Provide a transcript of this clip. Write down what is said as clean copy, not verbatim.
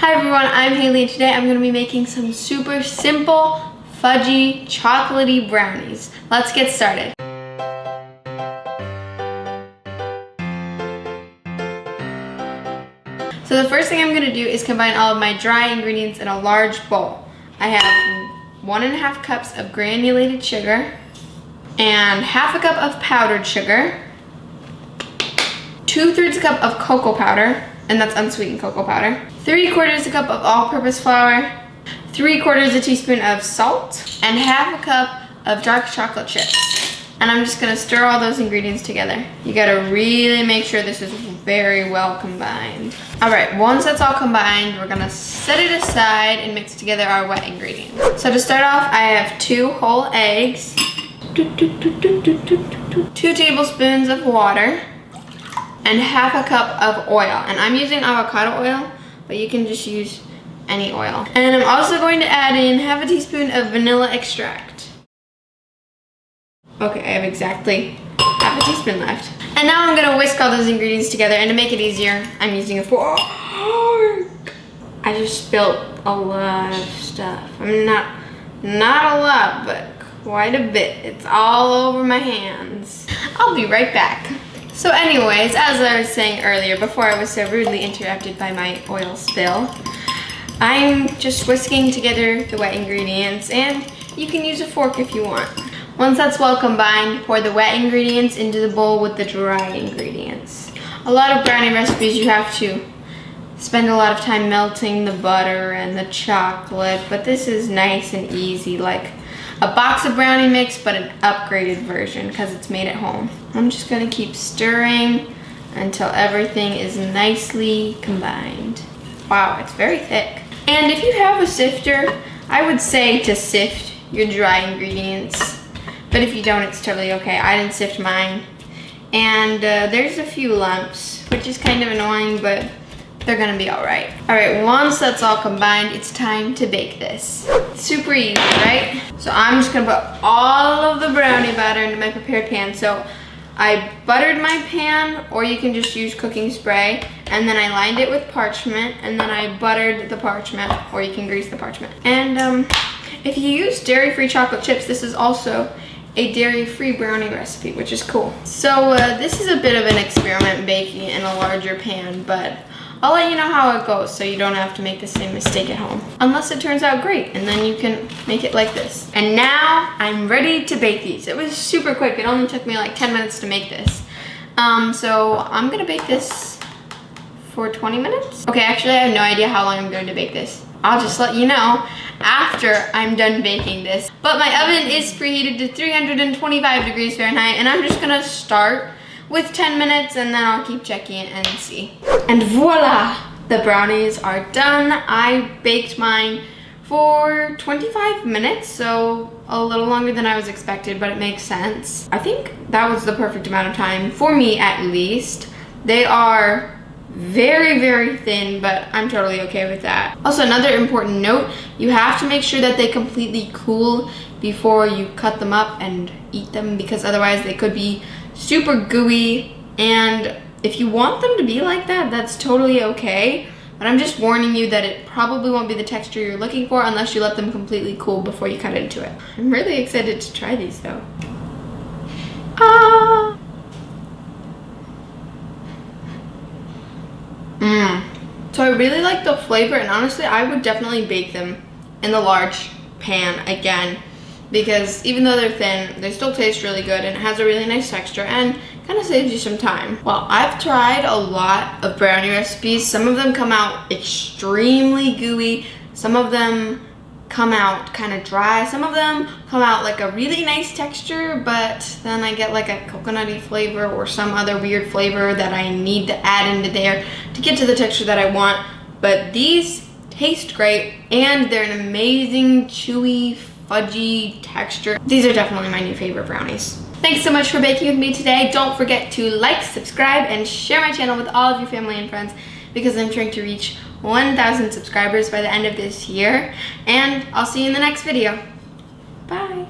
Hi everyone, I'm Haley and today I'm going to be making some super simple, fudgy, chocolatey brownies. Let's get started. So the first thing I'm going to do is combine all of my dry ingredients in a large bowl. I have 1.5 cups of granulated sugar and 1/2 cup of powdered sugar, 2/3 cup of cocoa powder, and that's unsweetened cocoa powder, 3/4 cup of all-purpose flour, 3/4 teaspoon of salt, and 1/2 cup of dark chocolate chips. And I'm just gonna stir all those ingredients together. You gotta really make sure this is very well combined. All right, once that's all combined, we're gonna set it aside and mix together our wet ingredients. So to start off, I have 2 whole eggs, 2 tablespoons of water, and 1/2 cup of oil. And I'm using avocado oil, but you can just use any oil. And I'm also going to add in 1/2 teaspoon of vanilla extract. Okay, I have exactly 1/2 teaspoon left. And now I'm gonna whisk all those ingredients together, and to make it easier, I'm using a fork. I just spilled a lot of stuff. I mean, not a lot, but quite a bit. It's all over my hands. I'll be right back. So anyways, as I was saying earlier, before I was so rudely interrupted by my oil spill, I'm just whisking together the wet ingredients, and you can use a fork if you want. Once that's well combined, pour the wet ingredients into the bowl with the dry ingredients. A lot of brownie recipes you have to spend a lot of time melting the butter and the chocolate, but this is nice and easy, like a box of brownie mix, but an upgraded version because it's made at home. I'm just gonna keep stirring until everything is nicely combined. Wow, it's very thick. And if you have a sifter, I would say to sift your dry ingredients, but if you don't, it's totally okay. I didn't sift mine. And there's a few lumps, which is kind of annoying, but they're gonna be all right. All right, once that's all combined, it's time to bake this. Super easy, right? So I'm just gonna put all of the brownie batter into my prepared pan. So I buttered my pan, or you can just use cooking spray, and then I lined it with parchment, and then I buttered the parchment, or you can grease the parchment. And if you use dairy-free chocolate chips, this is also a dairy-free brownie recipe, which is cool. So this is a bit of an experiment baking in a larger pan, but I'll let you know how it goes so you don't have to make the same mistake at home. Unless it turns out great, and then you can make it like this. And now I'm ready to bake these. It was super quick. It only took me like 10 minutes to make this. So I'm gonna bake this for 20 minutes. Okay, actually I have no idea how long I'm going to bake this. I'll just let you know after I'm done baking this. But my oven is preheated to 325 degrees Fahrenheit, and I'm just gonna start with 10 minutes, and then I'll keep checking it and see. And voila, the brownies are done. I baked mine for 25 minutes, so a little longer than I was expected, but it makes sense. I think that was the perfect amount of time, for me at least. They are very, very thin, but I'm totally okay with that. Also, another important note, you have to make sure that they completely cool before you cut them up and eat them, because otherwise they could be super gooey, and if you want them to be like that, that's totally okay, but I'm just warning you that it probably won't be the texture you're looking for unless you let them completely cool before you cut into it. I'm really excited to try these though. Ah! So I really like the flavor, and honestly I would definitely bake them in the large pan again, because even though they're thin, they still taste really good, and it has a really nice texture and kind of saves you some time. Well, I've tried a lot of brownie recipes. Some of them come out extremely gooey, some of them come out kind of dry, some of them come out like a really nice texture, but then I get like a coconutty flavor or some other weird flavor that I need to add into there to get to the texture that I want. But these taste great, and they're an amazing chewy fudgy texture. These are definitely my new favorite brownies. Thanks so much for baking with me today. Don't forget to like, subscribe, and share my channel with all of your family and friends, because I'm trying to reach 1,000 subscribers by the end of this year. And I'll see you in the next video. Bye.